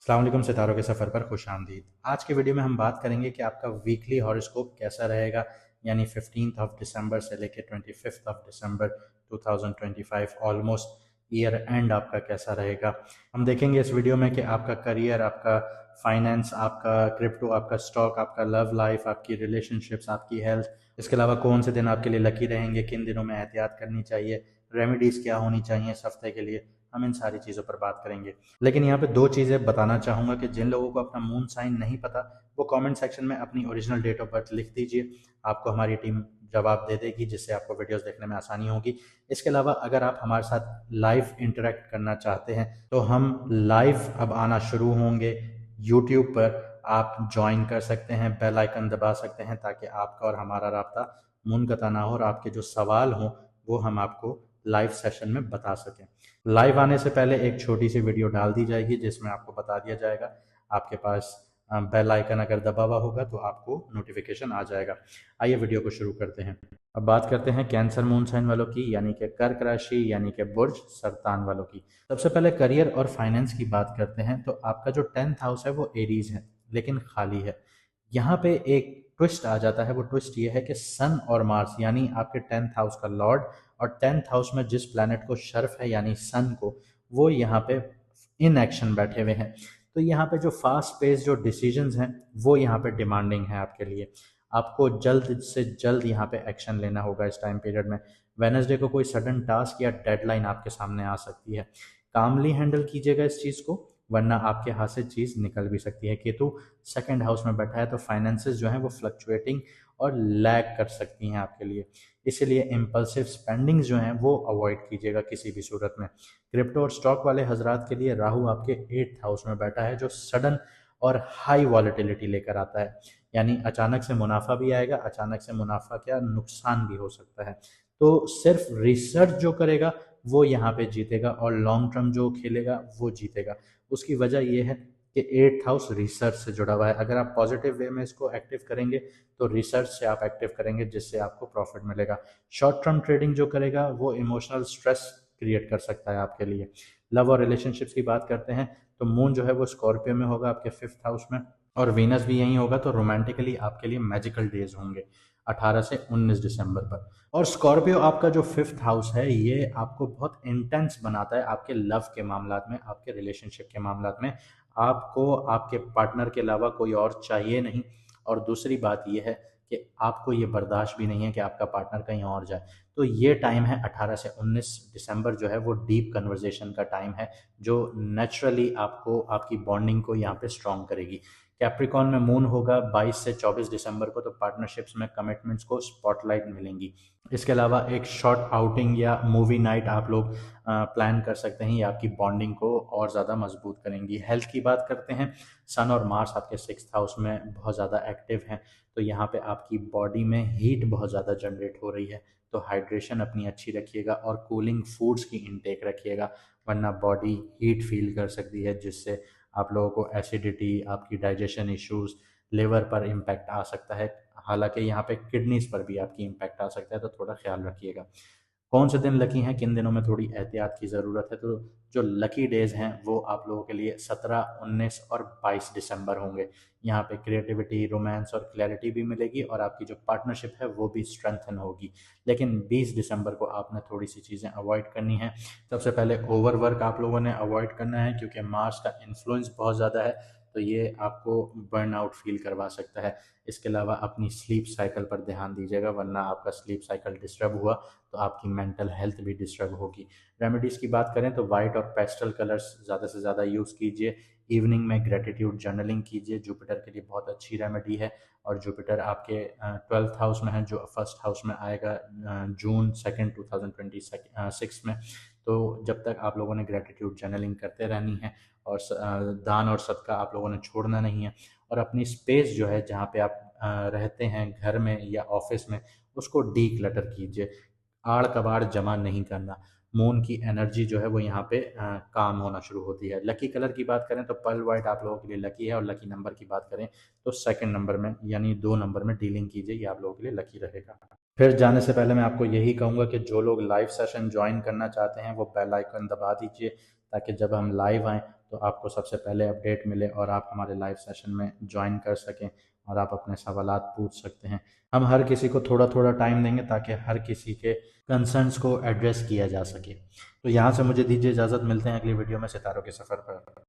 अस्सलाम वालेकुम, सितारों के सफ़र पर खुश आमदीद। आज की वीडियो में हम बात करेंगे कि आपका वीकली हॉरोस्कोप कैसा रहेगा, यानी 15 दिसंबर से लेकर 25 दिसंबर 2025 ऑलमोस्ट ईयर एंड आपका कैसा रहेगा। हम देखेंगे इस वीडियो में कि आपका करियर, आपका फाइनेंस, आपका क्रिप्टो, आपका स्टॉक, आपका लव लाइफ, आपकी रिलेशनशिप्स, आपकी हेल्थ, इसके अलावा कौन से दिन आपके लिए लकी रहेंगे, किन दिनों में एहतियात करनी चाहिए, रेमेडीज़ क्या होनी चाहिए इस हफ्ते के लिए। हम इन सारी चीज़ों पर बात करेंगे। लेकिन यहाँ पे दो चीज़ें बताना चाहूँगा कि जिन लोगों को अपना मून साइन नहीं पता, वो कमेंट सेक्शन में अपनी ओरिजिनल डेट ऑफ बर्थ लिख दीजिए। आपको हमारी टीम जवाब दे देगी, जिससे आपको वीडियोस देखने में आसानी होगी। इसके अलावा अगर आप हमारे साथ लाइव इंटरेक्ट करना चाहते हैं तो हम लाइव अब आना शुरू होंगे यूट्यूब पर। आप ज्वाइन कर सकते हैं, बेल आइकन दबा सकते हैं, ताकि आपका और हमारा राब्ता मुनक़ता ना हो और आपके जो सवाल हों वो हम आपको लाइव सेशन में बता सकें। लाइव आने से पहले एक छोटी सी वीडियो डाल दी जाएगी जिसमें आपको बता दिया जाएगा। आपके पास बेल आइकन अगर दबा हुआ होगा तो आपको नोटिफिकेशन आ जाएगा। आइए वीडियो को शुरू करते हैं। अब बात करते हैं कैंसर मून साइन वालों की, यानी कि कर्क राशि, यानी कि बुर्ज सरतान वालों की। सबसे पहले करियर और फाइनेंस की बात करते हैं तो आपका जो 10th हाउस है वो एरीज है, लेकिन खाली है। यहाँ पे एक ट्विस्ट आ जाता है। वो ट्विस्ट ये है कि सन और मार्स, यानी आपके 10th हाउस का लॉर्ड और 10th हाउस में जिस प्लैनेट को शर्फ है यानी सन को, वो यहाँ पे इन एक्शन बैठे हुए हैं। तो यहाँ पे जो फास्ट पेस जो डिसीजंस हैं वो यहाँ पे डिमांडिंग है आपके लिए। आपको जल्द से जल्द यहाँ पे एक्शन लेना होगा इस टाइम पीरियड में। वेनसडे को कोई सडन टास्क या डेडलाइन आपके सामने आ सकती है। कामली हैंडल कीजिएगा इस चीज़ को, वरना आपके हाथ से चीज़ निकल भी सकती है। केतु सेकंड हाउस में बैठा है तो फाइनेंसेस जो हैं वो फ्लक्चुएटिंग और लैग कर सकती हैं आपके लिए। इसीलिए इम्पल्सिव स्पेंडिंग्स जो हैं वो अवॉइड कीजिएगा किसी भी सूरत में। क्रिप्टो और स्टॉक वाले हजरात के लिए राहु आपके 8th हाउस में बैठा है, जो सडन और हाई वॉलेटिलिटी लेकर आता है। यानी अचानक से मुनाफा भी आएगा, अचानक से मुनाफा क्या नुकसान भी हो सकता है। तो सिर्फ रिसर्च जो करेगा वो यहाँ पे जीतेगा, और लॉन्ग टर्म जो खेलेगा वो जीतेगा। उसकी वजह यह है कि 8th हाउस रिसर्च से जुड़ा हुआ है। अगर आप पॉजिटिव वे में इसको एक्टिव करेंगे तो रिसर्च से आप एक्टिव करेंगे, जिससे आपको प्रॉफिट मिलेगा। शॉर्ट टर्म ट्रेडिंग जो करेगा वो इमोशनल स्ट्रेस क्रिएट कर सकता है आपके लिए। लव और रिलेशनशिप्स की बात करते हैं तो मून जो है वो स्कॉर्पियो में होगा, आपके 5th हाउस में, और वीनस भी यहीं होगा। तो रोमांटिकली आपके लिए मैजिकल डेज होंगे 18 से 19 दिसंबर पर। और स्कॉर्पियो आपका जो 5th हाउस है ये आपको बहुत इंटेंस बनाता है आपके लव के मामलात में, आपके रिलेशनशिप के मामलात में। आपको आपके पार्टनर के अलावा कोई और चाहिए नहीं। और दूसरी बात यह है कि आपको ये बर्दाश्त भी नहीं है कि आपका पार्टनर कहीं और जाए। तो ये टाइम है 18 से 19 दिसंबर जो है वो डीप कन्वर्जेशन का टाइम है, जो नेचुरली आपको आपकी बॉन्डिंग को यहाँ पे स्ट्रॉन्ग करेगी। कैप्रिकॉन में मून होगा 22 से 24 दिसंबर को, तो पार्टनरशिप्स में कमिटमेंट्स को स्पॉटलाइट मिलेंगी। इसके अलावा एक शॉर्ट आउटिंग या मूवी नाइट आप लोग प्लान कर सकते हैं, ये आपकी बॉन्डिंग को और ज़्यादा मजबूत करेंगी। हेल्थ की बात करते हैं, सन और मार्स आपके 6th हाउस में बहुत ज़्यादा एक्टिव हैं, तो यहाँ पे आपकी बॉडी में हीट बहुत ज़्यादा जनरेट हो रही है। तो हाइड्रेशन अपनी अच्छी रखिएगा और कूलिंग फूड्स की इंटेक रखिएगा, वरना बॉडी हीट फील कर सकती है, जिससे आप लोगों को एसिडिटी, आपकी डाइजेशन इश्यूज, लिवर पर इम्पैक्ट आ सकता है। हालांकि यहाँ पे किडनीज पर भी आपकी इम्पैक्ट आ सकता है, तो थोड़ा ख्याल रखिएगा। कौन से दिन लकी हैं, किन दिनों में थोड़ी एहतियात की ज़रूरत है। तो जो लकी डेज़ हैं वो आप लोगों के लिए 17, 19 और 22 दिसंबर होंगे। यहाँ पे क्रिएटिविटी, रोमांस और क्लैरिटी भी मिलेगी, और आपकी जो पार्टनरशिप है वो भी स्ट्रेंथन होगी। लेकिन 20 दिसंबर को आपने थोड़ी सी चीज़ें अवॉइड करनी है। सबसे पहले ओवरवर्क आप लोगों ने अवॉइड करना है, क्योंकि मार्स का इन्फ्लुएंस बहुत ज़्यादा है, तो ये आपको बर्नआउट फील करवा सकता है। इसके अलावा अपनी स्लीप साइकिल पर ध्यान दीजिएगा, वरना आपका स्लीप साइकिल डिस्टर्ब हुआ तो आपकी मेंटल हेल्थ भी डिस्टर्ब होगी। रेमेडीज़ की बात करें तो वाइट और पेस्टल कलर्स ज़्यादा से ज़्यादा यूज़ कीजिए। इवनिंग में ग्रेटिट्यूड जर्नलिंग कीजिए, जुपिटर के लिए बहुत अच्छी रेमेडी है। और जुपिटर आपके 12th हाउस में है, जो 1st हाउस में आएगा जून 2 2026 में। तो जब तक आप लोगों ने ग्रेटिट्यूड जर्नलिंग करते रहनी है, और दान और सदका आप लोगों ने छोड़ना नहीं है। और अपनी स्पेस जो है जहाँ पे आप रहते हैं, घर में या ऑफिस में, उसको डी क्लटर कीजिए। आड़ कबाड़ जमा नहीं करना। मून की एनर्जी जो है वो यहाँ पे काम होना शुरू होती है। लकी कलर की बात करें तो पर्ल वाइट आप लोगों के लिए लकी है, और लकी नंबर की बात करें तो सेकंड नंबर में, यानी 2 नंबर में डीलिंग कीजिए, ये आप लोगों के लिए लकी रहेगा। फिर जाने से पहले मैं आपको यही कहूँगा कि जो लोग लाइव सेशन ज्वाइन करना चाहते हैं वो बेल आइकन दबा दीजिए, ताकि जब हम लाइव आएँ तो आपको सबसे पहले अपडेट मिले और आप हमारे लाइव सेशन में ज्वाइन कर सकें और आप अपने सवालात पूछ सकते हैं। हम हर किसी को थोड़ा थोड़ा टाइम देंगे ताकि हर किसी के कंसर्न्स को एड्रेस किया जा सके। तो यहाँ से मुझे दीजिए इजाज़त, मिलते हैं अगली वीडियो में सितारों के सफ़र पर।